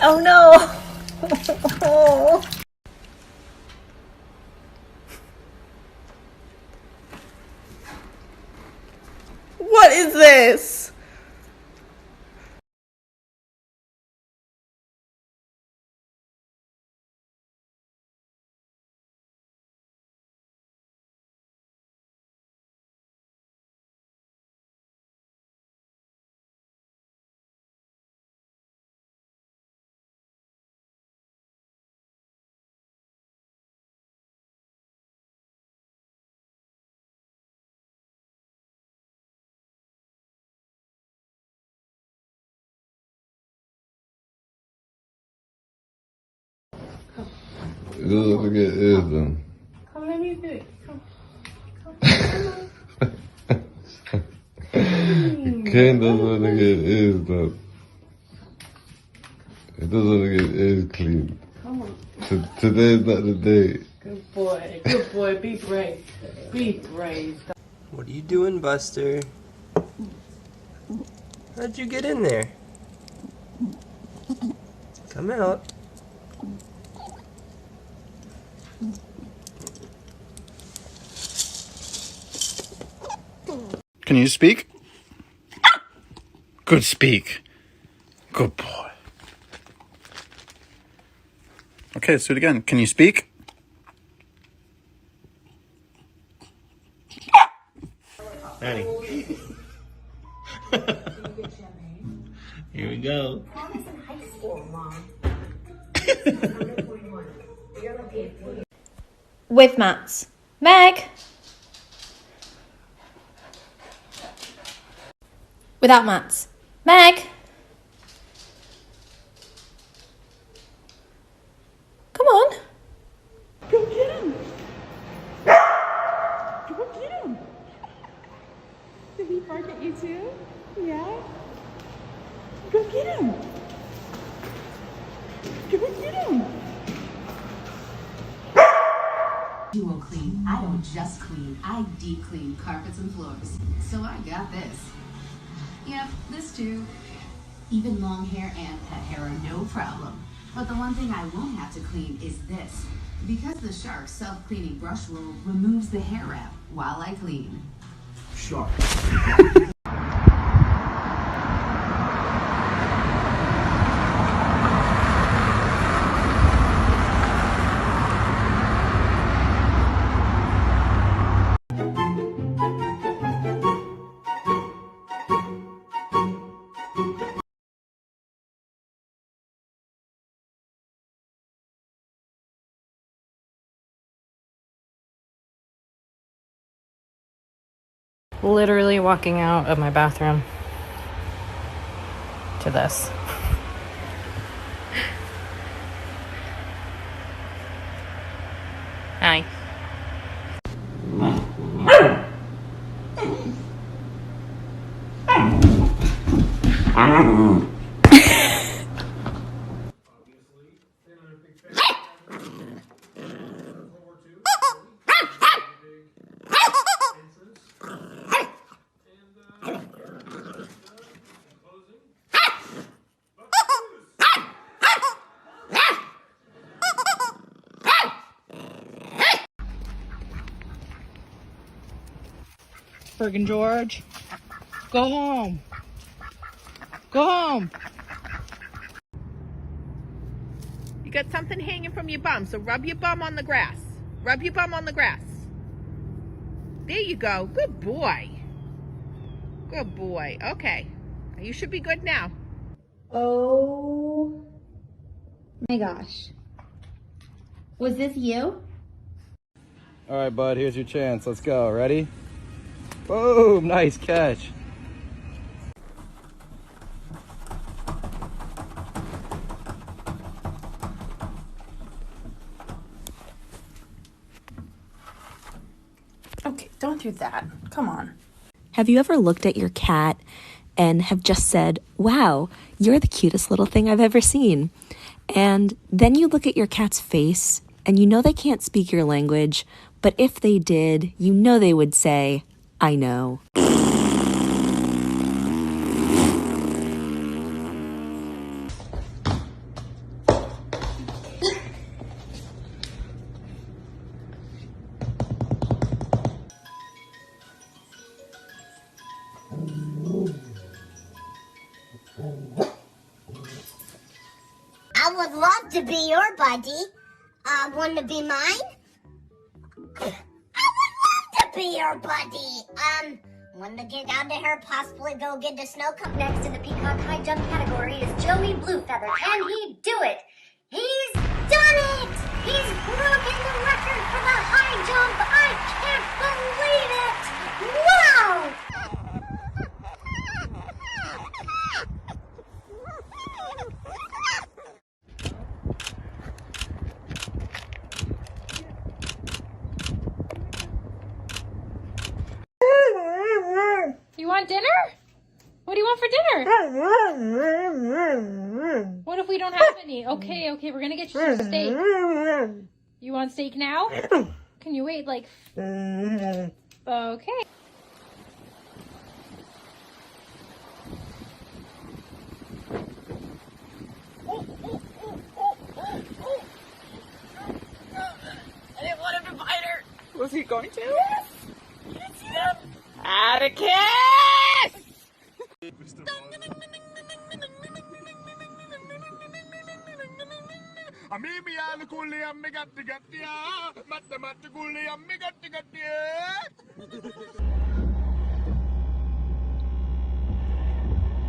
Oh no! What is this? It doesn't look it is them. Come, let me do it. Ken doesn't look like it is though. It doesn't look like it is clean. Come on. Today's not the day. Good boy. Good boy. Be brave. Be brave. What are you doing, Buster? How'd you get in there? Come out. Can you speak? Good speak. Good boy. Okay, let's do it again. Can you speak? Honey. Here we go. With mats. Meg! Without mats. Meg! Come on. Go get him. Go get him. Did he bark at you too? Yeah? Go get him. Go get him. You will clean. I don't just clean. I deep clean carpets and floors. So I got this. Yep, this too. Even long hair and pet hair are no problem. But the one thing I won't have to clean is this. Because the Shark self-cleaning brush roll removes the hair wrap while I clean. Shark. Literally walking out of my bathroom to this. Hi. Friggin' George. Go home. Go home. You got something hanging from your bum, so rub your bum on the grass. Rub your bum on the grass. There you go. Good boy. Good boy. Okay. You should be good now. Oh my gosh. Was this you? All right, bud, here's your chance. Let's go. Ready? Boom! Nice catch. Okay, don't do that. Come on. Have you ever looked at your cat and have just said, wow, you're the cutest little thing I've ever seen? And then you look at your cat's face and you know they can't speak your language, but if they did, you know they would say, I know. I would love to be your buddy. Want to be mine? I would love to be your buddy. Want to get down to her, possibly go get the snow cone. Next in the peacock high jump category is Joey Bluefeather. Can he do it? He's done it! He's broken the record for the high jump. I can't believe it! Wow! You want dinner? What do you want for dinner? What if we don't have any? Okay, we're gonna get you some steak. You want steak now? Can you wait like... Okay. I didn't want him to bite her. Was he going to? Yes. You didn't see that? Atticus!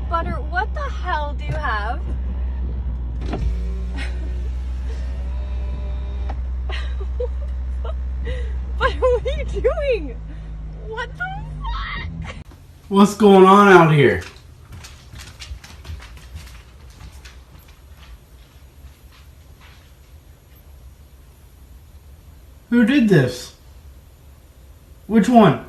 Butter, what the hell do you have? Butter, what are you doing? What the fuck? What's going on out here? Who did this? Which one?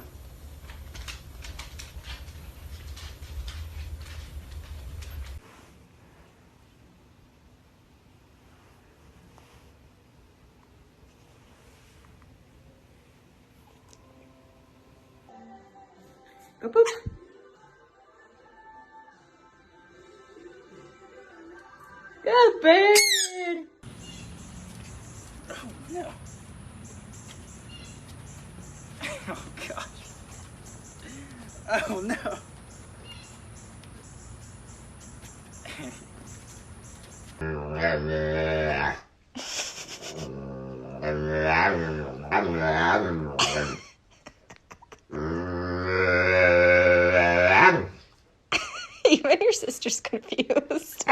Go poop. Good bird. Oh, no. Oh, gosh. Oh, no. Even your sister's confused.